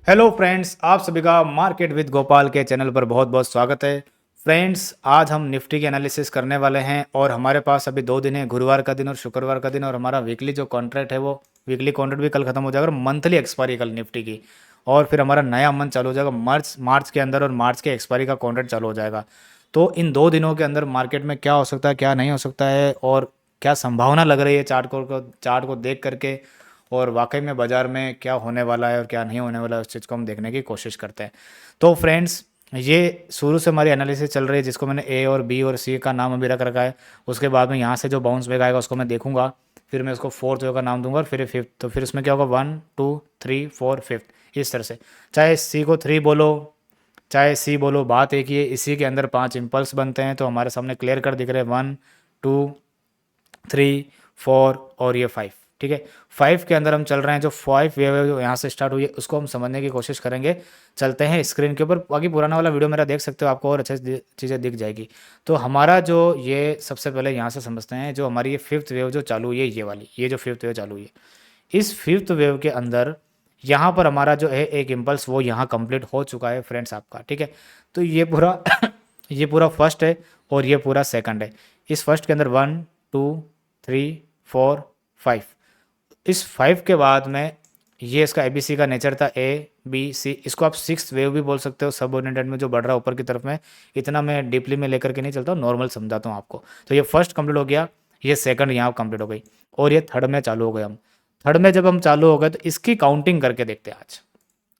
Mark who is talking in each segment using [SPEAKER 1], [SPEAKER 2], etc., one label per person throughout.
[SPEAKER 1] Hello friends, आप सभी का मार्केट विद गोपाल के चैनल पर बहुत बहुत स्वागत है। फ्रेंड्स, आज हम निफ्टी के एनालिसिस करने वाले हैं और हमारे पास अभी 2 दिन है, गुरुवार का दिन और शुक्रवार का दिन। और हमारा वीकली जो कॉन्ट्रैक्ट है वो वीकली कॉन्ट्रैक्ट भी कल खत्म हो जाएगा और मंथली एक्सपायरी कल निफ्टी की। और फिर हमारा नया मंथ चालू हो जाएगा मार्च मार्च के अंदर, और मार्च के एक्सपायरी का कॉन्ट्रैक्ट चालू हो जाएगा। तो इन 2 दिनों के अंदर मार्केट में क्या हो सकता है, क्या नहीं हो सकता है, और क्या संभावना लग रही है चार्ट को देख करके, और वाकई में बाज़ार में क्या होने वाला है और क्या नहीं होने वाला है, उस चीज़ को हम देखने की कोशिश करते हैं। तो फ्रेंड्स, ये शुरू से हमारी एनालिसिस चल रही है, जिसको मैंने ए और बी और सी का नाम अभी रख रखा है। उसके बाद में यहाँ से जो बाउंस बैक आएगा उसको मैं देखूंगा, फिर मैं उसको फोर्थ वे का नाम दूंगा और फिर फिफ्थ। तो फिर उसमें क्या होगा, 1 2 3 4 5 इस तरह से। चाहे सी को 3 बोलो, चाहे सी बोलो, बात एक ही है। इसी के अंदर 5 इम्पल्स बनते हैं, तो हमारे सामने क्लियर कर दिख रहे हैं 1 2 3 4 और ये 5। ठीक है, 5 के अंदर हम चल रहे हैं। जो 5 वेव है जो यहाँ से स्टार्ट हुई है उसको हम समझने की कोशिश करेंगे। चलते हैं स्क्रीन के ऊपर, बाकी पुराना वाला वीडियो मेरा देख सकते हो, आपको और अच्छे से चीज़ें दिख जाएगी। तो हमारा जो ये सबसे पहले यहाँ से समझते हैं, जो हमारी ये 5th वेव जो चालू हुई है, ये वाली, ये जो 5th वेव चालू हुई है, इस 5th वेव के अंदर यहाँ पर हमारा जो है एक इम्पल्स वो यहाँ कंप्लीट हो चुका है फ्रेंड्स आपका। ठीक है, तो ये पूरा ये पूरा फर्स्ट है और ये पूरा सेकंड है। इस फर्स्ट के अंदर 1 2 3 4 5। इस 5 के बाद में ये इसका एबीसी का नेचर था, ए बी सी। इसको आप 6th वेव भी बोल सकते हो, सबऑर्डिनेटेड में जो बढ़ रहा है ऊपर की तरफ में। इतना मैं डीपली में लेकर के नहीं चलता हूँ, नॉर्मल समझाता हूँ आपको। तो ये फर्स्ट कंप्लीट हो गया, ये सेकंड यहाँ कंप्लीट हो गई, और ये थर्ड में चालू हो गए हम। थर्ड में जब हम चालू हो गए तो इसकी काउंटिंग करके देखते हैं। आज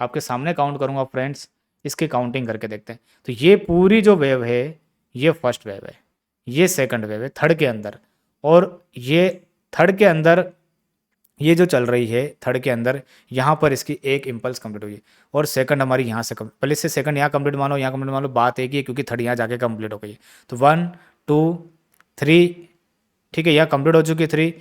[SPEAKER 1] आपके सामने काउंट करूँगा फ्रेंड्स, इसकी काउंटिंग करके देखते हैं। तो ये पूरी जो वेव है, ये फर्स्ट वेव है, ये सेकंड वेव है थर्ड के अंदर, और ये थर्ड के अंदर ये जो चल रही है थर्ड के अंदर, यहाँ पर इसकी एक इम्पल्स कंप्लीट हुई है, और सेकंड हमारी यहाँ से पहले से सेकंड यहाँ कंप्लीट मानो, यहाँ कंप्लीट मानो, बात एक ही है क्योंकि थर्ड यहाँ जाके कंप्लीट हो गई है। तो 1 2 3, ठीक है, यहाँ कंप्लीट हो चुकी है 3।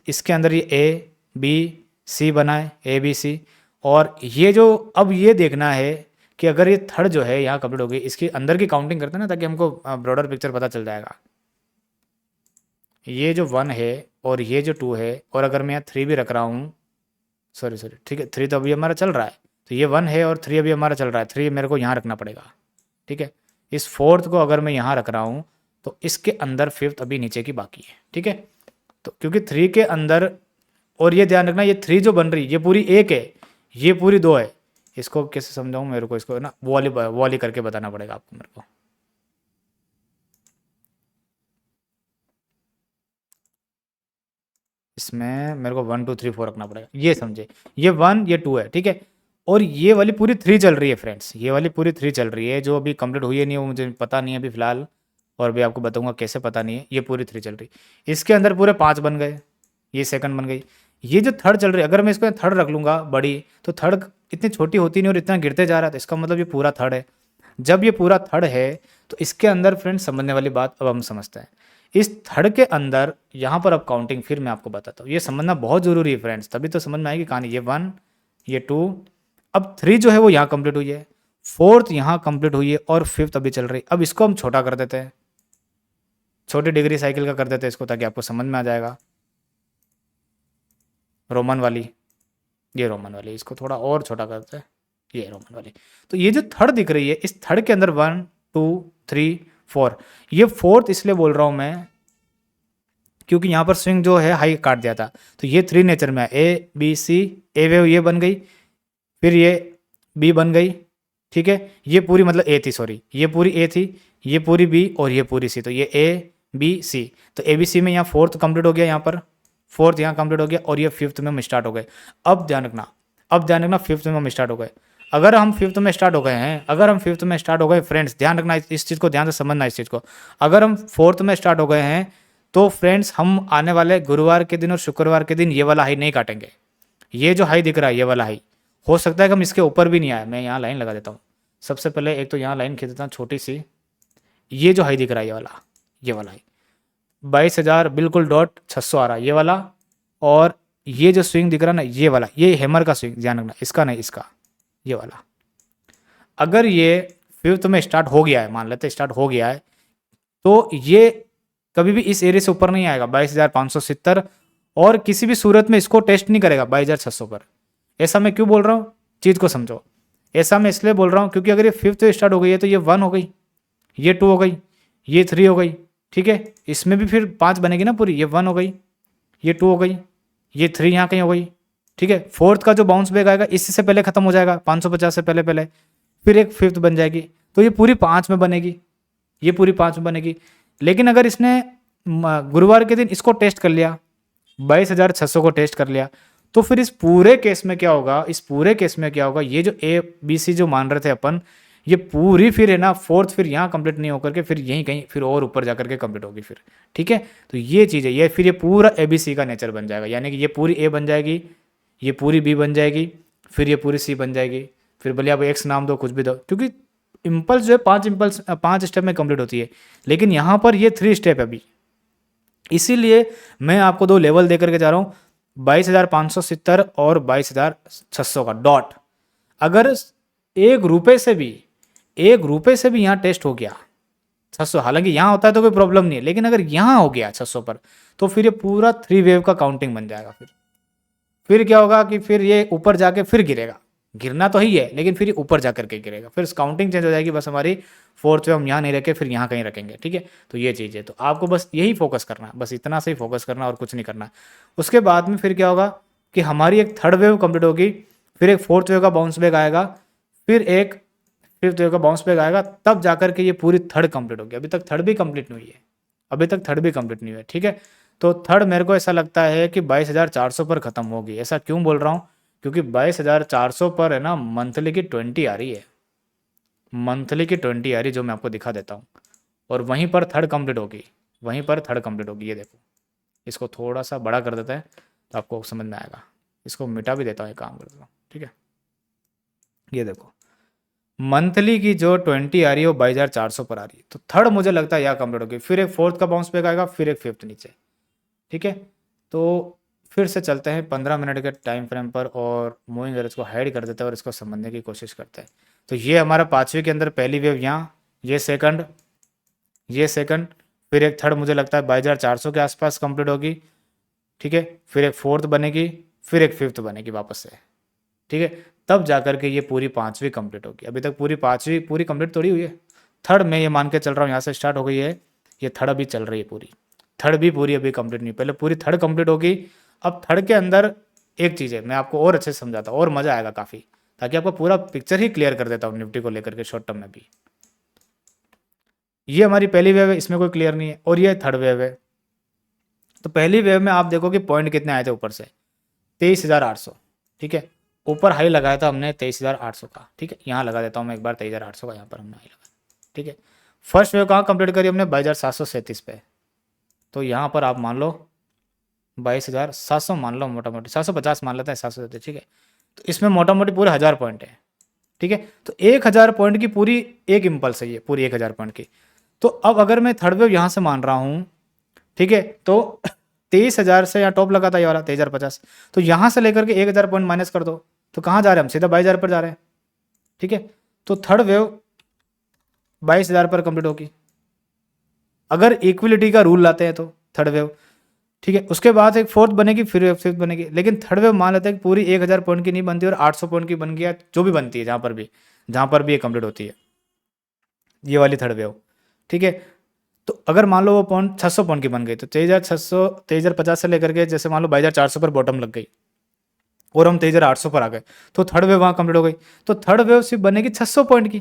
[SPEAKER 1] इसके अंदर ये ए बी सी बना है, ए बी सी। और ये जो अब ये देखना है कि अगर ये थर्ड जो है यहाँ कंप्लीट हो गई, इसके अंदर की काउंटिंग करते हैं ना, ताकि हमको ब्रॉडर पिक्चर पता चल जाएगा। ये जो 1 है और ये जो 2 है, और अगर मैं यहाँ 3 भी रख रहा हूँ, सॉरी सॉरी, ठीक है, 3 तो अभी हमारा चल रहा है, तो ये 1 है और 3 अभी हमारा चल रहा है। 3 मेरे को यहाँ रखना पड़ेगा। ठीक है, इस फोर्थ को अगर मैं यहाँ रख रहा हूँ तो इसके अंदर 5th अभी नीचे की बाकी है। ठीक है, तो क्योंकि 3 के अंदर, और ये ध्यान रखना, ये 3 जो बन रही है ये पूरी 1 है, ये पूरी 2 है। इसको कैसे समझाऊँ मेरे को, इसको ना वो वाली करके बताना पड़ेगा आपको मेरे को। इसमें मेरे को 1 2 3 4 रखना पड़ेगा, ये समझे। ये 1 ये 2 है, ठीक है, और ये वाली पूरी 3 चल रही है फ्रेंड्स, ये वाली पूरी 3 चल रही है। जो अभी कंप्लीट हुई है नहीं, वो मुझे पता नहीं है अभी फिलहाल, और भी आपको बताऊंगा कैसे, पता नहीं है। ये पूरी 3 चल रही, इसके अंदर पूरे 5 बन गए, ये सेकंड बन गई। ये जो थर्ड चल रही है, अगर मैं इसको थर्ड रख लूँगा बड़ी, तो थर्ड इतनी छोटी होती नहीं और इतना गिरते जा रहा था, इसका मतलब ये पूरा थर्ड है। जब ये पूरा थर्ड है तो इसके अंदर फ्रेंड्स समझने वाली बात अब हम समझते हैं। इस थर्ड के अंदर यहाँ पर अब काउंटिंग फिर मैं आपको बताता हूँ, ये समझना बहुत ज़रूरी है फ्रेंड्स, तभी तो समझ में आएगी कहानी। ये 1 ये 2, अब 3 जो है वो यहाँ कंप्लीट हुई है, 4th यहाँ कंप्लीट हुई है, और 5th अभी चल रही है। अब इसको हम छोटा कर देते हैं, छोटी डिग्री साइकिल का कर देते हैं इसको, ताकि आपको समझ में आ जाएगा। रोमन वाली, ये रोमन वाली, इसको थोड़ा और छोटा करते हैं, ये रोमन वाली। तो ये जो थर्ड दिख रही है, इस थर्ड के अंदर 1 2 3 4, ये फोर्थ इसलिए बोल रहा हूँ मैं क्योंकि यहाँ पर स्विंग जो है हाई काट दिया था। तो ये 3 नेचर में है, A B C, A wave ये बन गई, फिर ये बी बन गई। ठीक है, ये पूरी मतलब ए थी, सॉरी, ये पूरी ए थी, ये पूरी बी और ये पूरी सी, तो ये ए बी सी। तो ए बी सी में यहाँ 4th कंप्लीट हो गया, यहाँ पर 4th यहाँ कंप्लीट हो गया, और ये 5th में हम स्टार्ट हो गए। अब ध्यान रखना, अब ध्यान रखना, 5th में हम स्टार्ट हो गए। अगर हम 5th में स्टार्ट हो गए हैं, अगर हम 5th में स्टार्ट हो गए फ्रेंड्स, ध्यान रखना इस चीज़ को, ध्यान से समझना इस चीज़ को। अगर हम 4th में स्टार्ट हो गए हैं तो फ्रेंड्स हम आने वाले गुरुवार के दिन और शुक्रवार के दिन ये वाला हाई नहीं काटेंगे। ये जो हाई दिख रहा है, ये वाला हाई हो सकता है कि हम इसके ऊपर भी नहीं आए। मैं यहाँ लाइन लगा देता हूँ, सबसे पहले एक तो यहाँ लाइन खींच देता हूँ छोटी सी। ये जो हाई दिख रहा है, ये वाला हाई 22,000 बिल्कुल डॉट 600 आ रहा है, ये वाला। और ये जो स्विंग दिख रहा है ना, ये वाला, ये हैमर का स्विंग, ध्यान रखना, इसका नहीं, इसका, ये वाला। अगर ये 5th में स्टार्ट हो गया है, मान लेते स्टार्ट हो गया है, तो ये कभी भी इस एरिया से ऊपर नहीं आएगा 22,570, और किसी भी सूरत में इसको टेस्ट नहीं करेगा 22,600 पर। ऐसा मैं क्यों बोल रहा हूँ, चीज़ को समझो। ऐसा मैं इसलिए बोल रहा हूँ क्योंकि अगर ये फिफ्थ वेव स्टार्ट हो गई है तो ये 1 हो गई, ये 2 हो गई, ये 3 हो गई, ठीक है। इसमें भी फिर 5 बनेगी ना पूरी, ये 1 हो गई, ये 2 हो गई, ये 3 यहाँ कहीं हो गई, ठीक है। फोर्थ का जो बाउंस बैक आएगा इससे से पहले खत्म हो जाएगा 550 से पहले पहले, फिर एक फिफ्थ बन जाएगी, तो ये पूरी 5 में बनेगी, ये पूरी 5 में बनेगी। लेकिन अगर इसने गुरुवार के दिन इसको टेस्ट कर लिया, 22,600 को टेस्ट कर लिया, तो फिर इस पूरे केस में क्या होगा, इस पूरे केस में क्या होगा, ये जो ए बी सी जो मान रहे थे अपन, ये पूरी फिर है ना फोर्थ फिर यहाँ कंप्लीट नहीं होकर के फिर यहीं कहीं फिर और ऊपर जाकर के कंप्लीट होगी फिर, ठीक है। तो ये चीज़ है, ये फिर ये पूरा ए बी सी का नेचर बन जाएगा, यानी कि ये पूरी ए बन जाएगी, ये पूरी बी बन जाएगी, फिर ये पूरी सी बन जाएगी, फिर भले आप एक्स नाम दो कुछ भी दो, क्योंकि इम्पल्स जो है 5 स्टेप में कंप्लीट होती है, लेकिन यहाँ पर ये 3 स्टेप है अभी। इसीलिए मैं आपको 2 लेवल दे करके जा रहा हूँ, 22,570 और 22,600 का डॉट। अगर एक रुपए से भी यहाँ टेस्ट हो गया 600, हालांकि यहाँ होता है तो कोई प्रॉब्लम नहीं है, लेकिन अगर यहाँ हो गया 600 पर, तो फिर ये पूरा 3 वेव का काउंटिंग बन जाएगा। फिर क्या होगा कि फिर ये ऊपर जाके फिर गिरेगा, गिरना तो ही है लेकिन फिर ये ऊपर जा करके गिरेगा, फिर काउंटिंग चेंज हो जाएगी, बस हमारी फोर्थ वेव हम यहाँ नहीं रखे फिर यहाँ कहीं रखेंगे, ठीक है। तो ये चीज़ है, तो आपको बस यही फोकस करना है, बस इतना से ही फोकस करना और कुछ नहीं करना। उसके बाद में फिर क्या होगा कि हमारी एक थर्ड वेव कंप्लीट होगी, फिर एक फोर्थ वेव का बाउंस बैक आएगा, फिर एक फिफ्थ वेव का बाउंस बैक आएगा, तब जाकर के ये पूरी थर्ड कंप्लीट होगी। अभी तक थर्ड भी कंप्लीट नहीं हुई है, अभी तक थर्ड भी कंप्लीट नहीं हुई है, ठीक है। तो थर्ड मेरे को ऐसा लगता है कि 22,400 पर ख़त्म होगी। ऐसा क्यों बोल रहा हूँ, क्योंकि 22,400 पर है ना मंथली की 20 आ रही है, मंथली की 20 आ रही है, जो मैं आपको दिखा देता हूँ, और वहीं पर थर्ड कंप्लीट होगी, वहीं पर थर्ड कंप्लीट होगी। ये देखो, इसको थोड़ा सा बड़ा कर देता है तो आपको समझ में आएगा, इसको मिटा भी देता हूँ, ये काम कर देता हूँ, ठीक है। ये देखो मंथली की जो 20 आ रही है वो 22,400 पर आ रही है, तो थर्ड मुझे लगता है यहाँ कंप्लीट होगी, फिर एक फोर्थ का बाउंस बैक आएगा, फिर एक फिफ्थ नीचे, ठीक है। तो फिर से चलते हैं 15 मिनट के टाइम फ्रेम पर, और मूविंग एवरेज को हाइड कर देते हैं और इसको समझने की कोशिश करते हैं। तो ये हमारा 5वीं के अंदर पहली वेव यहाँ, ये सेकंड, ये सेकंड, फिर एक थर्ड मुझे लगता है 22,400 के आसपास कंप्लीट होगी, ठीक है। फिर एक फोर्थ बनेगी, फिर एक फिफ्थ बनेगी वापस से, ठीक है। तब जाकर के ये पूरी 5वीं कंप्लीट होगी। अभी तक पूरी 5वीं पूरी कंप्लीट थोड़ी हुई है, थर्ड में ये मान के चल रहा हूँ, यहाँ से स्टार्ट हो गई है, ये थर्ड अभी चल रही है पूरी, थर्ड भी पूरी अभी कंप्लीट नहीं, पहले पूरी थर्ड कंप्लीट होगी। अब थर्ड के अंदर एक चीज़ है, मैं आपको और अच्छे से समझाता हूँ और मज़ा आएगा काफ़ी, ताकि आपको पूरा पिक्चर ही क्लियर कर देता हूँ निफ्टी को लेकर के शॉर्ट टर्म में भी। ये हमारी पहली वेव है, इसमें कोई क्लियर नहीं है, और ये थर्ड वेव है। तो पहली वेव में आप देखो कि पॉइंट कितने आए थे ऊपर से, 23,800, ठीक है। ऊपर हाई लगाया था हमने 23,800 का, ठीक है। यहाँ लगा देता हूँ मैं एक बार 23,800 का, यहाँ पर हमने हाई लगाया, ठीक है। फर्स्ट वेव कहाँ कंप्लीट करी हमने, 22,737 पे, तो यहाँ पर आप मान लो 22,700 मान लो, मोटा मोटी 750 मान लेते हैं, 700, ठीक है। तो इसमें मोटा मोटी पूरे 1000 पॉइंट है, ठीक है। तो 1000 पॉइंट की पूरी एक इम्पल्स है ये, पूरी 1000 पॉइंट की। तो अब अगर मैं थर्ड वेव यहाँ से मान रहा हूँ, ठीक है, तो 23,000 से यहाँ टॉप लगा था ये वाला 23,050, तो यहाँ से लेकर के 1000 पॉइंट माइनस कर दो, तो कहाँ जा रहे हैं हम, सीधा 22,000 पर जा रहे हैं, ठीक है। तो थर्ड वेव 22,000 पर कंप्लीट होगी, अगर इक्विलिटी का रूल लाते हैं तो थर्ड वेव, ठीक है। उसके बाद एक फोर्थ बनेगी, फिर एक फिफ्थ बनेगी, लेकिन थर्ड वेव मान लेते हैं कि पूरी 1000 पॉइंट की नहीं बनती और 800 पॉइंट की बन गया, जो भी बनती है जहाँ पर भी ये कंप्लीट होती है, ये वाली थर्ड वेव, ठीक है। तो अगर मान लो वो पॉइंट 600 पॉइंट की बन गई, तो 23,600 23,050 से लेकर के जैसे मान लो 22,400 पर बॉटम लग गई और हम 23,800 पर आ गए, तो थर्ड वेव वहाँ कंप्लीट हो गई। तो थर्ड वेव सिर्फ बनेगी 600 पॉइंट की,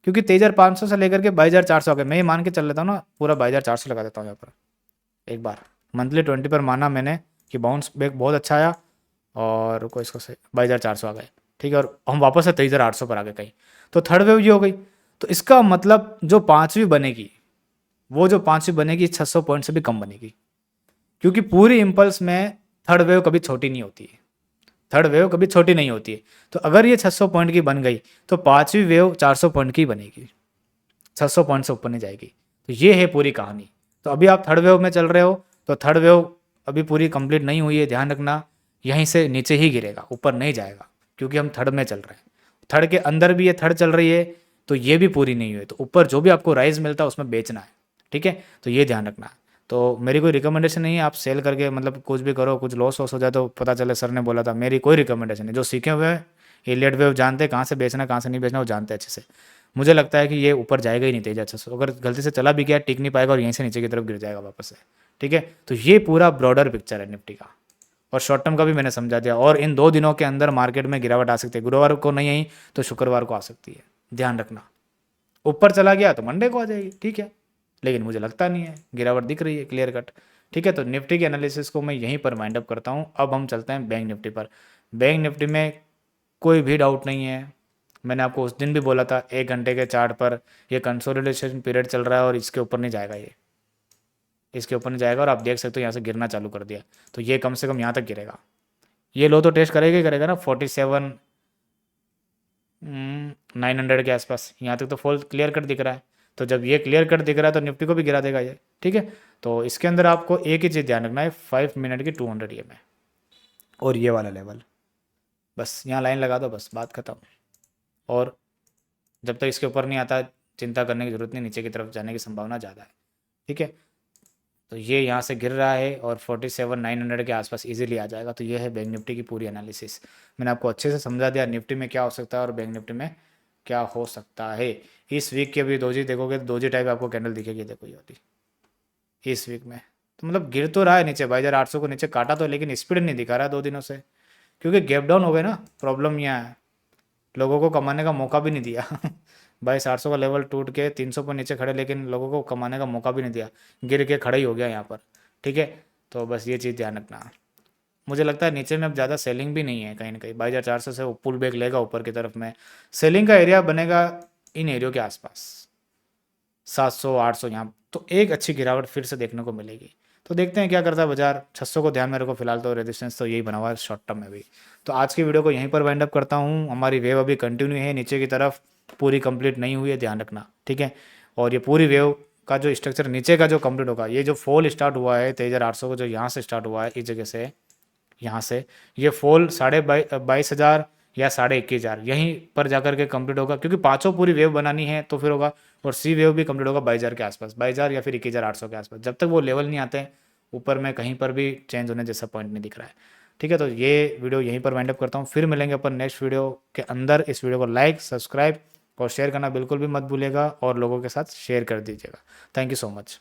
[SPEAKER 1] क्योंकि 23,500 से लेकर के 22,400 आ गए। मैं ये मान के चल लेता हूँ ना, पूरा 22,400 लगा देता हूँ यहाँ पर एक बार, मंथली 20 पर माना मैंने कि बाउंस बैक बहुत अच्छा आया, और कोई इसको से 22,400 आ गए, ठीक है, और हम वापस से 23,800 पर आ गए कहीं, तो थर्ड वेव ये हो गई। तो इसका मतलब जो 5वीं बनेगी, वो जो 5वीं बनेगी 600 पॉइंट से भी कम बनेगी, क्योंकि पूरी इम्पल्स में थर्ड वेव कभी छोटी नहीं होती है, थर्ड वेव कभी छोटी नहीं होती है। तो अगर ये 600 पॉइंट की बन गई, तो 5वीं वेव 400 पॉइंट की बनेगी, 600 पॉइंट से ऊपर नहीं जाएगी। तो ये है पूरी कहानी। तो अभी आप थर्ड वेव में चल रहे हो, तो थर्ड वेव अभी पूरी कंप्लीट नहीं हुई है, ध्यान रखना, यहीं से नीचे ही गिरेगा, ऊपर नहीं जाएगा, क्योंकि हम थर्ड में चल रहे हैं। थर्ड के अंदर भी ये थर्ड चल रही है, तो ये भी पूरी नहीं हुई, तो ऊपर जो भी आपको राइज मिलता है उसमें बेचना है, ठीक है। तो ये ध्यान रखना। तो मेरी कोई रिकमेंडेशन नहीं है आप सेल करके मतलब कुछ भी करो, कुछ लॉस वॉस हो जाए तो पता चले सर ने बोला था, मेरी कोई रिकमेंडेशन नहीं। जो सीखे हुए हैं एलियट वेव जानते हैं, कहाँ से बेचना कहाँ से नहीं बेचना वो जानते हैं अच्छे से। मुझे लगता है कि ये ऊपर जाएगा ही नहीं तेज 600, अगर गलती से चला भी गया टिक नहीं पाएगा और यहीं से नीचे की तरफ गिर जाएगा वापस से। ठीक है, तो ये पूरा ब्रॉडर पिक्चर है निफ्टी का, और शॉर्ट टर्म का भी मैंने समझा दिया। और इन 2 दिनों के अंदर मार्केट में गिरावट आ सकती है, गुरुवार को नहीं आई तो शुक्रवार को आ सकती है, ध्यान रखना। ऊपर चला गया तो मंडे को आ जाएगी, ठीक है, लेकिन मुझे लगता नहीं है, गिरावट दिख रही है क्लियर कट। ठीक है, तो निफ्टी के एनालिसिस को मैं यहीं पर वाइंड अप करता हूँ। अब हम चलते हैं बैंक निफ्टी पर। बैंक निफ्टी में कोई भी डाउट नहीं है, मैंने आपको उस दिन भी बोला था 1 घंटे के चार्ट पर ये कंसोलिडेशन पीरियड चल रहा है और इसके ऊपर नहीं जाएगा, ये इसके ऊपर नहीं जाएगा। और आप देख सकते हो यहाँ से गिरना चालू कर दिया, तो ये कम से कम यहाँ तक गिरेगा, ये लो तो टेस्ट करेगा ही करेगा ना 47,900 के आसपास, यहाँ तक तो फॉल क्लियर कट दिख रहा है। तो जब ये क्लियर कट दिख रहा है तो निफ्टी को भी गिरा देगा ये। ठीक है, तो इसके अंदर आपको एक ही चीज़ ध्यान रखना है, 5 मिनट की 200 EMA और ये वाला लेवल, बस यहाँ लाइन लगा दो, बस बात खत्म। और जब तक इसके ऊपर नहीं आता चिंता करने की ज़रूरत नहीं, नीचे की तरफ जाने की संभावना ज़्यादा है। ठीक है, तो ये यहाँ से गिर रहा है और 47,900 के आसपास इजीली आ जाएगा। तो ये है बैंक निफ्टी की पूरी एनालिसिस, मैंने आपको अच्छे से समझा दिया निफ्टी में क्या हो सकता है और बैंक निफ्टी में क्या हो सकता है। इस वीक के अभी दोजी देखोगे तो दोजी टाइप आपको कैंडल दिखेगी, देखो ये होती इस वीक में। तो मतलब गिर तो रहा है नीचे, 22,800 को नीचे काटा तो, लेकिन स्पीड नहीं दिखा रहा है 2 दिनों से, क्योंकि गैप डाउन हो गए ना। प्रॉब्लम यहाँ है, लोगों को कमाने का मौका भी नहीं दिया 22,800 का लेवल टूट के 300 पर नीचे खड़े, लेकिन लोगों को कमाने का मौका भी नहीं दिया, गिर के खड़ा ही हो गया यहाँ पर। ठीक है, तो बस ये चीज़ ध्यान रखना। मुझे लगता है नीचे में अब ज़्यादा सेलिंग भी नहीं है, कहीं ना कहीं 22,400 से वो पुल बैक लेगा ऊपर की तरफ में, सेलिंग का एरिया बनेगा इन एरियो के आसपास 700-800 यहाँ, तो एक अच्छी गिरावट फिर से देखने को मिलेगी। तो देखते हैं क्या करता है बाजार। 600 को ध्यान में रखो फिलहाल, तो रेजिस्टेंस तो यही बना हुआ है शॉर्ट टर्म में भी। तो आज की वीडियो को यहीं पर वाइंड अप करता हूँ। हमारी वेव अभी कंटिन्यू है नीचे की तरफ, पूरी कंप्लीट नहीं हुई है, ध्यान रखना। ठीक है, और ये पूरी वेव का जो स्ट्रक्चर नीचे का जो कंप्लीट होगा, ये जो फॉल स्टार्ट हुआ है 23,800 को, जो यहाँ से स्टार्ट हुआ है इस जगह से, यहाँ से ये फॉल 22,500 या 21,500 यहीं पर जाकर के कंप्लीट होगा, क्योंकि पांचों पूरी वेव बनानी है तो फिर होगा। और सी वेव भी कंप्लीट होगा 22,000 के आसपास, 22,000 या फिर 21,800 के आसपास। जब तक वो लेवल नहीं आते हैं ऊपर में कहीं पर भी चेंज होने जैसा पॉइंट नहीं दिख रहा है। ठीक है, तो ये वीडियो यहीं पर वाइंड अप करता हूँ, फिर मिलेंगे अपन नेक्स्ट वीडियो के अंदर। इस वीडियो को लाइक, सब्सक्राइब और शेयर करना बिल्कुल भी मत भूलिएगा, और लोगों के साथ शेयर कर दीजिएगा। Thank you so much.